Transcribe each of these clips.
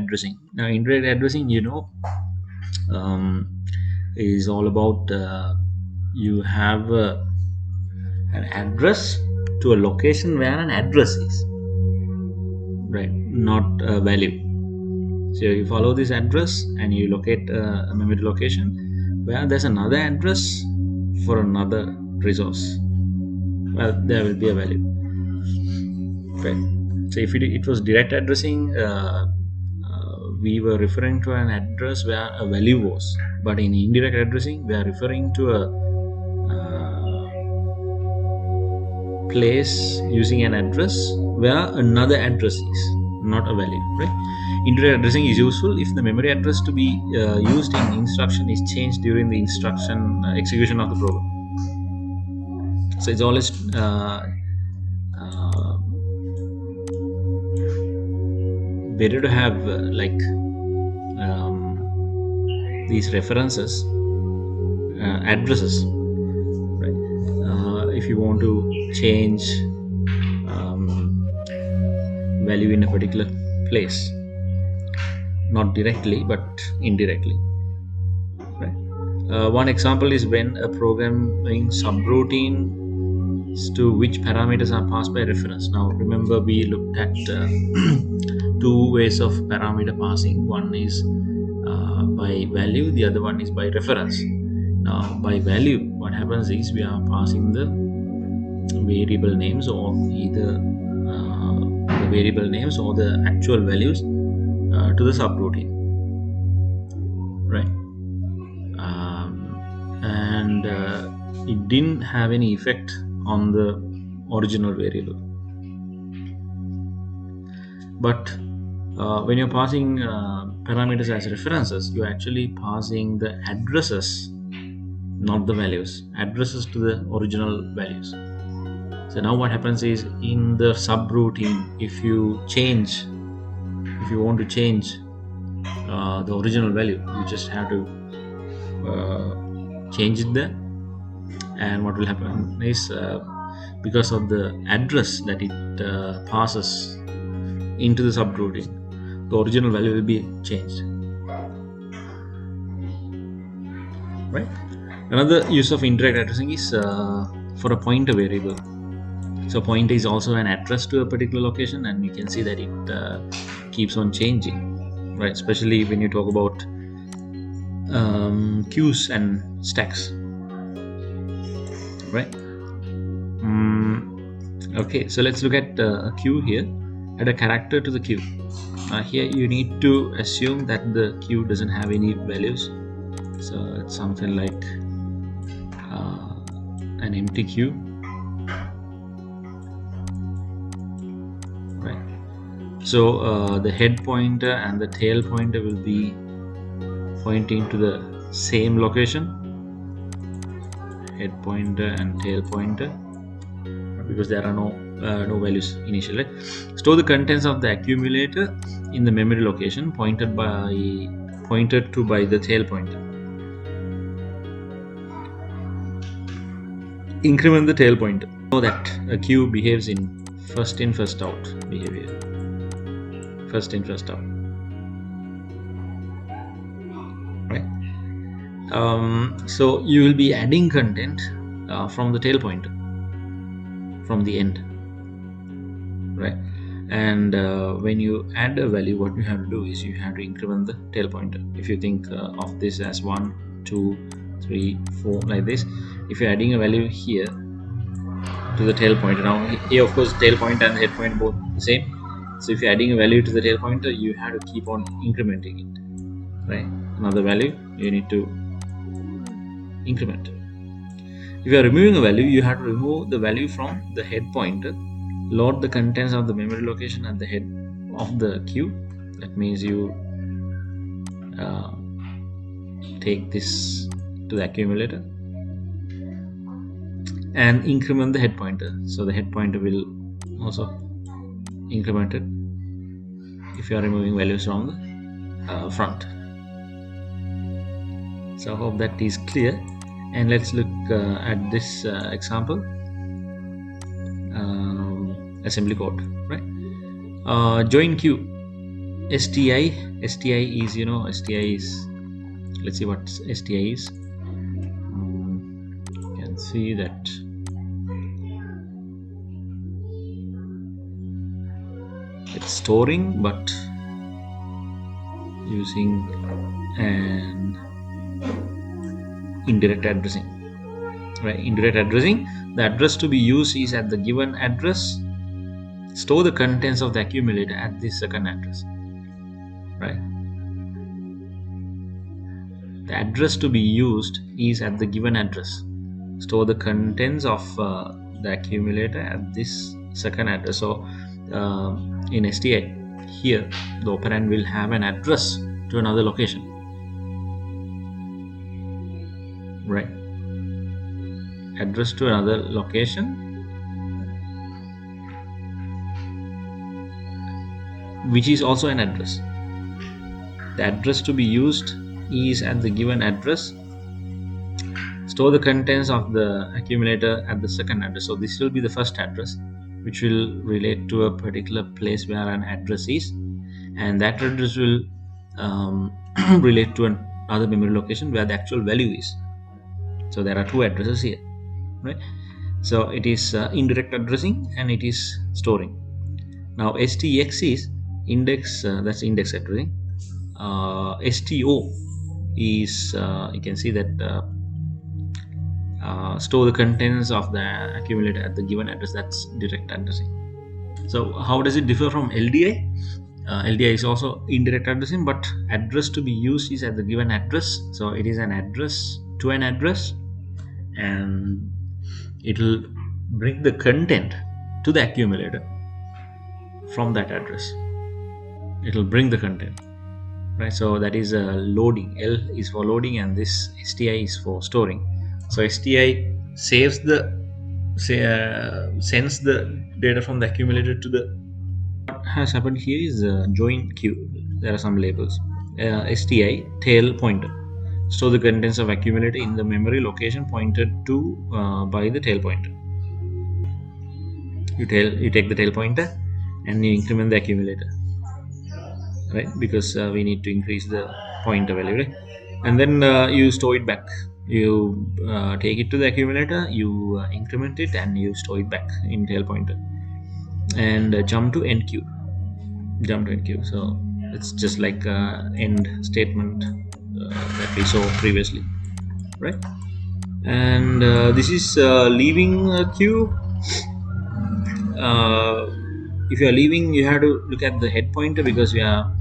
addressing. Now, indirect addressing, is all about you have an address to a location where an address is, right? Not a value. So you follow this address and you locate a memory location where there's another address for another resource. Well, there will be a value, right? So if it was direct addressing, we were referring to an address where a value was, but in indirect addressing, we are referring to a place using an address where another address is, not a value, right? Indirect addressing is useful if the memory address to be used in instruction is changed during the instruction execution of the program. So it's always better to have these references, addresses, right? If you want to change value in a particular place, not directly but indirectly, right? One example is when a programming subroutine to which parameters are passed by reference. Now remember, we looked at two ways of parameter passing. One is by value, the other one is by reference. Now by value, what happens is we are passing the variable names, or either the variable names or the actual values to the subroutine, right? And it didn't have any effect on the original variable. But when you're passing parameters as references, you're actually passing the addresses, not the values, addresses to the original values. So now what happens is, in the subroutine, if you want to change the original value, you just have to change it there. And what will happen is, because of the address that it passes into the subroutine, the original value will be changed, right? Another use of indirect addressing is for a pointer variable. So pointer is also an address to a particular location, and you can see that it keeps on changing, right? Especially when you talk about queues and stacks, right? Okay, so let's look at a queue here. Add a character to the queue. Here you need to assume that the queue doesn't have any values, so it's something like an empty queue, right? So the head pointer and the tail pointer will be pointing to the same location, head pointer and tail pointer, because there are no values initially. Store the contents of the accumulator in the memory location pointed to by the tail pointer. Increment the tail pointer. Know that a queue behaves in first in first out behavior. First in first out, right? So you will be adding content from the tail pointer, from the end, right? And when you add a value, what you have to do is you have to increment the tail pointer. If you think of this as 1, 2, 3, 4, like this, if you're adding a value here to the tail pointer, now here of course tail pointer and the head pointer both the same. So if you're adding a value to the tail pointer, you have to keep on incrementing it, right? Another value you need to increment. If you are removing a value, you have to remove the value from the head pointer, load the contents of the memory location at the head of the queue. That means you take this to the accumulator and increment the head pointer. So the head pointer will also increment it if you are removing values from the front. So I hope that is clear. And let's look at this example assembly code, right? Join queue. STI is, STI is, let's see what STI is. You can see that it's storing, but using an indirect addressing. Right, indirect addressing. The address to be used is at the given address. Store the contents of the accumulator at the second address. Right. The address to be used is at the given address. Store the contents of the accumulator at this second address. So in STI here, the operand will have an address to another location. Right. Address to another location, which is also an address. The address to be used is at the given address. Store the contents of the accumulator at the second address. So this will be the first address, which will relate to a particular place where an address is, and that address will relate to another memory location where the actual value is. So there are two addresses here, right? So it is indirect addressing and it is storing. Now STX is index, that's index addressing. STO is, you can see that store the contents of the accumulator at the given address, that's direct addressing. So how does it differ from LDI? LDI is also indirect addressing, but address to be used is at the given address. So it is an address to an address, and it will bring the content to the accumulator from that address. It will bring the content, right? So that is loading. L is for loading, and this STI is for storing. So STI saves the sends the data from the accumulator to the. What has happened here is join queue. There are some labels. STI tail pointer. Store the contents of accumulator in the memory location pointed to by the tail pointer. You take the tail pointer and you increment the accumulator, right? Because we need to increase the pointer value, right? And then you store it back. You take it to the accumulator, you increment it, and you store it back in tail pointer, and jump to end queue. So it's just like end statement that we saw previously, right? And this is leaving a queue. If you are leaving, you have to look at the head pointer, because we are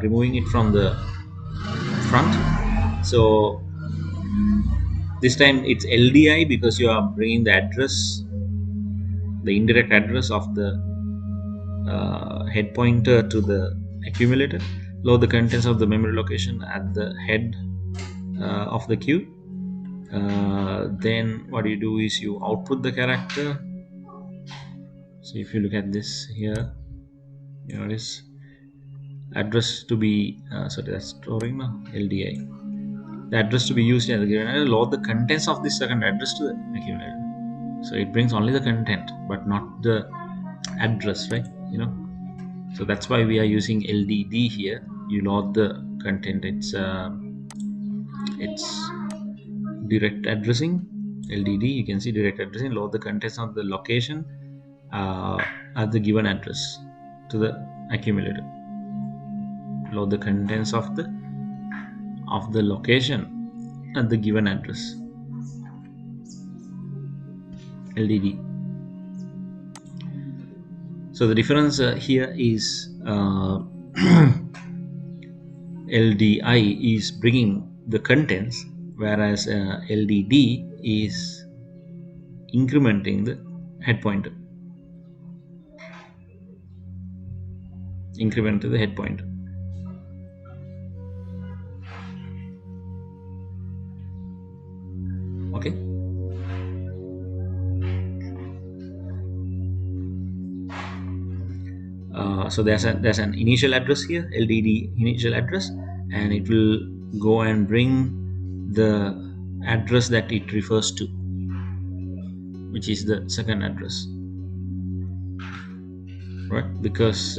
removing it from the front. So this time it's LDI, because you are bringing the address, the indirect address of the head pointer to the accumulator. Load the contents of the memory location at the head of the queue. Then what you do is you output the character. So if you look at this here, you notice address to be sorry, that's storing now. LDI, the address to be used as a given address. Load the contents of this second address to the accumulator. So it brings only the content but not the address, right? So that's why we are using LDD here. You load the content. It's direct addressing. LDD, you can see direct addressing. Load the contents of the location at the given address to the accumulator. Load the contents of the location at the given address. LDD. So the difference here is LDI is bringing the contents, whereas LDD is incrementing the head pointer. Increment to the head pointer. Okay. So there's an initial address here, LDD initial address, and it will go and bring the address that it refers to, which is the second address, right? Because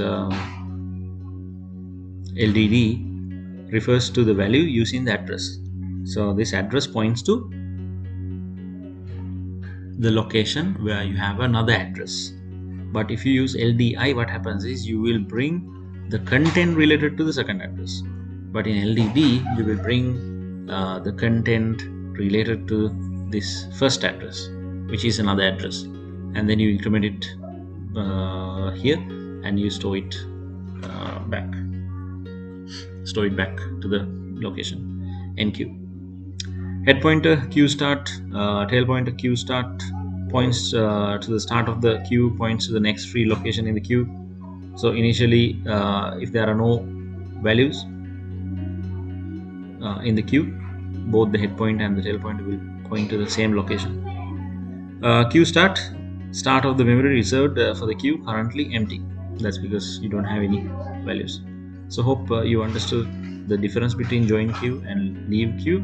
LDD refers to the value using the address. So this address points to the location where you have another address. But if you use LDI, what happens is you will bring the content related to the second address. But in LDD, you will bring the content related to this first address, which is another address, and then you increment it here, and you store it back. Store it back to the location NQ. Head pointer Q start, tail pointer Q start points to the start of the queue, points to the next free location in the queue. So initially, if there are no values in the queue, both the head point and the tail point will point to the same location. Queue start of the memory reserved for the queue currently empty. That's because you don't have any values. So hope you understood the difference between join queue and leave queue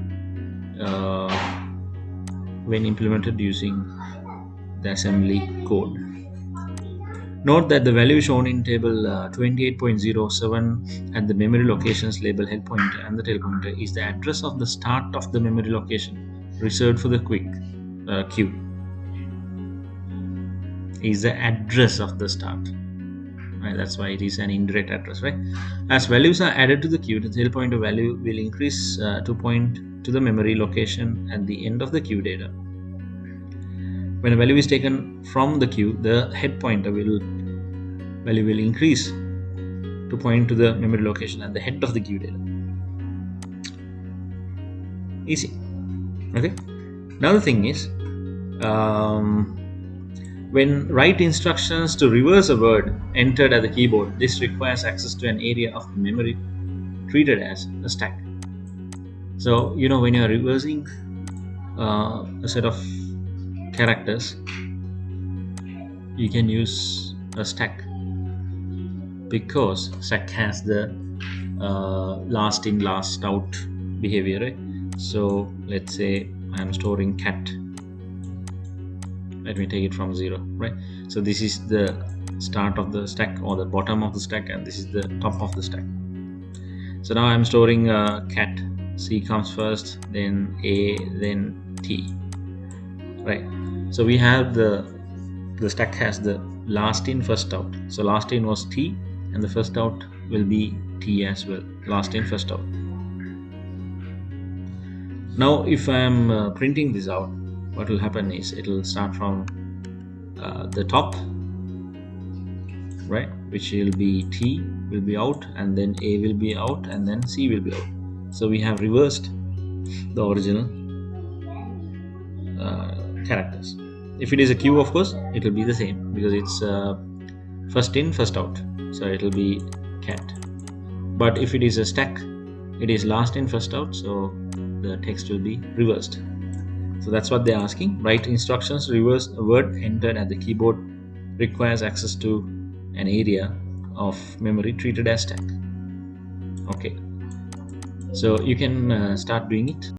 when implemented using the assembly code. Note that the value shown in table 28.07 at the memory locations label head pointer and the tail pointer is the address of the start of the memory location reserved for the queue. Is the address of the start. Right, that's why it is an indirect address, right? As values are added to the queue, the tail pointer value will increase to point to the memory location at the end of the queue data. When a value is taken from the queue, the head pointer value will increase to point to the memory location at the head of the queue data. Easy. Okay. Now the thing is, when write instructions to reverse a word entered at the keyboard, this requires access to an area of the memory treated as a stack. So, when you are reversing a set of characters, you can use a stack because stack has the last in, last out behavior, right? So, let's say I'm storing cat. Let me take it from 0, right? So this is the start of the stack or the bottom of the stack, and this is the top of the stack. So now I'm storing cat. C comes first, then A, then T, right? So we have the stack has the last in, first out. So last in was T, and the first out will be T as well. Last in, first out. Now if I'm printing this out, what will happen is it will start from the top, right, which will be T will be out, and then A will be out, and then C will be out. So we have reversed the original characters. If it is a queue, of course, it will be the same because it's first in, first out. So it will be cat. But if it is a stack, it is last in, first out. So the text will be reversed. So that's what they're asking. Write instructions, reverse a word entered at the keyboard requires access to an area of memory treated as stack. Okay. So you can start doing it.